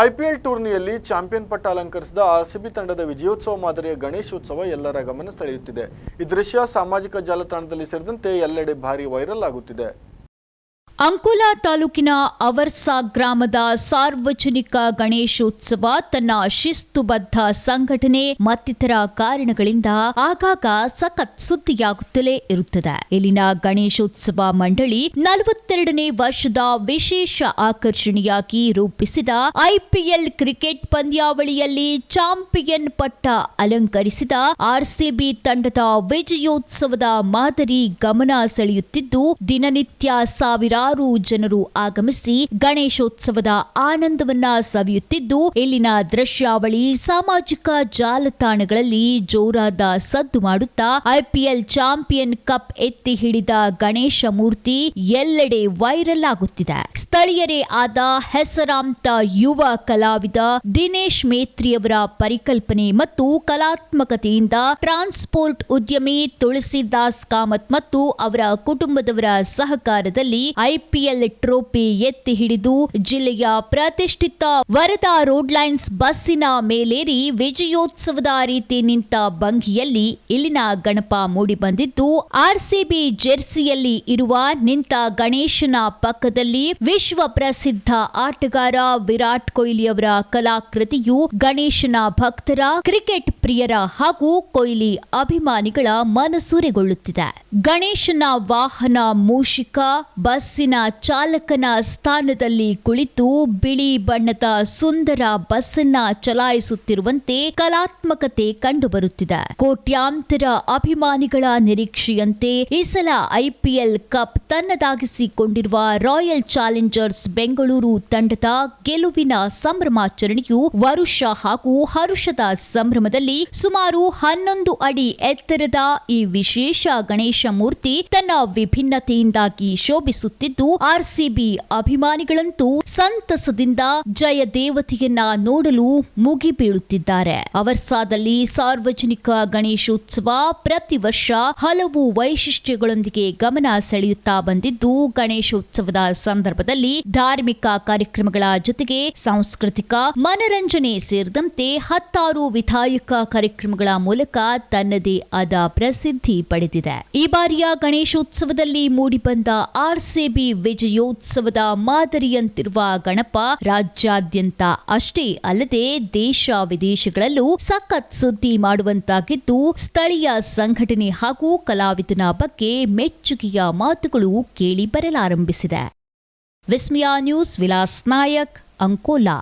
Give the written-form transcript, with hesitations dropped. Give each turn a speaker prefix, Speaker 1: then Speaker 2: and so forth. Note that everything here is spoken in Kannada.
Speaker 1: ಐಪಿಎಲ್ ಟೂರ್ನಿಯಲ್ಲಿ ಚಾಂಪಿಯನ್ ಪಟ್ಟ ಅಲಂಕರಿಸಿದ ಆರ್ಸಿಬಿ ತಂಡದ ವಿಜಯೋತ್ಸವ ಮಾದರಿಯ ಗಣೇಶೋತ್ಸವ ಎಲ್ಲರ ಗಮನ ಸೆಳೆಯುತ್ತಿದೆ. ಈ ದೃಶ್ಯ ಸಾಮಾಜಿಕ ಜಾಲತಾಣದಲ್ಲಿ ಸೇರಿದಂತೆ ಎಲ್ಲೆಡೆ ಭಾರಿ ವೈರಲ್ ಆಗುತ್ತಿದೆ.
Speaker 2: ಅಂಕೋಲಾ ತಾಲೂಕಿನ ಅವರ್ಸಾ ಗ್ರಾಮದ ಸಾರ್ವಜನಿಕ ಗಣೇಶೋತ್ಸವ ತನ್ನ ಶಿಸ್ತುಬದ್ಧ ಸಂಘಟನೆ ಮತ್ತಿತರ ಕಾರಣಗಳಿಂದ ಆಗಾಗ ಸಖತ್ ಸುದ್ದಿಯಾಗುತ್ತಲೇ ಇರುತ್ತದೆ. ಇಲ್ಲಿನ ಗಣೇಶೋತ್ಸವ ಮಂಡಳಿ 42ನೇ ವರ್ಷದ ವಿಶೇಷ ಆಕರ್ಷಣೆಯಾಗಿ ರೂಪಿಸಿದ ಐಪಿಎಲ್ ಕ್ರಿಕೆಟ್ ಪಂದ್ಯಾವಳಿಯಲ್ಲಿ ಚಾಂಪಿಯನ್ ಪಟ್ಟ ಅಲಂಕರಿಸಿದ ಆರ್ಸಿಬಿ ತಂಡದ ವಿಜಯೋತ್ಸವದ ಮಾದರಿ ಗಮನ ಸೆಳೆಯುತ್ತಿದ್ದು, ದಿನನಿತ್ಯ ಸಾವಿರಾರು ಜನರು ಆಗಮಿಸಿ ಗಣೇಶೋತ್ಸವದ ಆನಂದವನ್ನ ಸವಿಯುತ್ತಿದ್ದು, ಇಲ್ಲಿನ ದೃಶ್ಯಾವಳಿ ಸಾಮಾಜಿಕ ಜಾಲತಾಣಗಳಲ್ಲಿ ಜೋರಾದ ಸದ್ದು ಮಾಡುತ್ತಾ ಐಪಿಎಲ್ ಚಾಂಪಿಯನ್ ಕಪ್ ಎತ್ತಿ ಹಿಡಿದ ಗಣೇಶ ಮೂರ್ತಿ ಎಲ್ಲೆಡೆ ವೈರಲ್ ಆಗುತ್ತಿದೆ. ಸ್ಥಳೀಯರೇ ಆದ ಹೆಸರಾಂತ ಯುವ ಕಲಾವಿದ ದಿನೇಶ್ ಮೇತ್ರಿಯವರ ಪರಿಕಲ್ಪನೆ ಮತ್ತು ಕಲಾತ್ಮಕತೆಯಿಂದ ಟ್ರಾನ್ಸ್ಪೋರ್ಟ್ ಉದ್ಯಮಿ ತುಳಸಿದಾಸ್ ಕಾಮತ್ ಮತ್ತು ಅವರ ಕುಟುಂಬದವರ ಸಹಕಾರದಲ್ಲಿ ಐಪಿಎಲ್ ಟ್ರೋಫಿ ಎತ್ತಿ ಹಿಡಿದು ಜಿಲ್ಲೆಯ ಪ್ರತಿಷ್ಠಿತ ವರದಾ ರೋಡ್ ಲೈನ್ಸ್ ಬಸ್ಸಿನ ಮೇಲೇರಿ ವಿಜಯೋತ್ಸವದ ರೀತಿ ನಿಂತ ಭಂಗಿಯಲ್ಲಿ ಇಲ್ಲಿನ ಗಣಪ ಮೂಡಿಬಂದಿದ್ದು, ಆರ್ಸಿಬಿ ಜೆರ್ಸಿಯಲ್ಲಿ ಇರುವ ನಿಂತ ಗಣೇಶನ ಪಕ್ಕದಲ್ಲಿ ವಿಶ್ವ ಪ್ರಸಿದ್ಧ ಆಟಗಾರ ವಿರಾಟ್ ಕೊಹ್ಲಿ ಅವರ ಕಲಾಕೃತಿಯು ಗಣೇಶನ ಭಕ್ತರ, ಕ್ರಿಕೆಟ್ ಪ್ರಿಯರ ಹಾಗೂ ಕೊಹ್ಲಿ ಅಭಿಮಾನಿಗಳ ಮನಸೂರೆಗೊಳ್ಳುತ್ತಿದೆ. ಗಣೇಶನ ವಾಹನ ಮೂಷಿಕ ಬಸ್ಸಿನ ಚಾಲಕನ ಸ್ಥಾನದಲ್ಲಿ ಕುಳಿತು ಬಿಳಿ ಬಣ್ಣದ ಸುಂದರ ಬಸ್ಸನ್ನ ಚಲಾಯಿಸುತ್ತಿರುವಂತೆ ಕಲಾತ್ಮಕತೆ ಕಂಡುಬರುತ್ತಿದೆ. ಕೋಟ್ಯಾಂತರ ಅಭಿಮಾನಿಗಳ ನಿರೀಕ್ಷೆಯಂತೆ ಈ ಸಲ ಐಪಿಎಲ್ ಕಪ್ ತನ್ನದಾಗಿಸಿಕೊಂಡಿರುವ ರಾಯಲ್ ಚಾಲೆಂಜರ್ಸ್ ಬೆಂಗಳೂರು ತಂಡದ ಗೆಲುವಿನ ಸಂಭ್ರಮಾಚರಣೆಯು ವರುಷ ಹಾಗೂ ಹರುಷದ ಸಂಭ್ರಮದಲ್ಲಿ ಸುಮಾರು 11 ಅಡಿ ಎತ್ತರದ ಈ ವಿಶೇಷ ಗಣೇಶ ಮೂರ್ತಿ ತನ್ನ ವಿಭಿನ್ನತೆಯಿಂದಾಗಿ ಶೋಭಿಸುತ್ತಿದ್ದು, ಆರ್ಸಿಬಿ ಅಭಿಮಾನಿಗಳಂತೂ ಸಂತಸದಿಂದ ಜಯ ದೇವತೆಯನ್ನ ನೋಡಲು ಮುಗಿಬೀಳುತ್ತಿದ್ದಾರೆ. ಅವರ್ಸಾದಲ್ಲಿ ಸಾರ್ವಜನಿಕ ಗಣೇಶೋತ್ಸವ ಪ್ರತಿ ವರ್ಷ ಹಲವು ವೈಶಿಷ್ಟ್ಯಗಳೊಂದಿಗೆ ಗಮನ ಸೆಳೆಯುತ್ತಾ ಬಂದಿದ್ದು, ಗಣೇಶೋತ್ಸವದ ಸಂದರ್ಭದಲ್ಲಿ ಧಾರ್ಮಿಕ ಕಾರ್ಯಕ್ರಮಗಳ ಜೊತೆಗೆ ಸಾಂಸ್ಕೃತಿಕ ಮನರಂಜನೆ ಸೇರಿದಂತೆ 10 ವಿಧಾಯಕ ಕಾರ್ಯಕ್ರಮಗಳ ಮೂಲಕ ತನ್ನದೇ ಆದ ಪ್ರಸಿದ್ಧಿ ಪಡೆದಿದೆ. ಈ ಬಾರಿಯ ಗಣೇಶೋತ್ಸವದಲ್ಲಿ ಮೂಡಿಬಂದ ಆರ್ಸಿಬಿ ವಿಜಯೋತ್ಸವದ ಮಾದರಿಯಂತಿರುವ ಗಣಪ ರಾಜ್ಯಾದ್ಯಂತ ಅಷ್ಟೇ ಅಲ್ಲದೆ ದೇಶ ವಿದೇಶಗಳಲ್ಲೂ ಸಖತ್ ಸುದ್ದಿ ಮಾಡುವಂತಾಗಿದ್ದು, ಸ್ಥಳೀಯ ಸಂಘಟನೆ ಹಾಗೂ ಕಲಾವಿದನ ಬಗ್ಗೆ ಮೆಚ್ಚುಗೆಯ ಮಾತುಗಳು ಕೇಳಿ ಬರಲಾರಂಭಿಸಿದೆ. ವಿಸ್ಮಯ ನ್ಯೂಸ್, ವಿಲಾಸ್ ನಾಯಕ್, ಅಂಕೋಲಾ.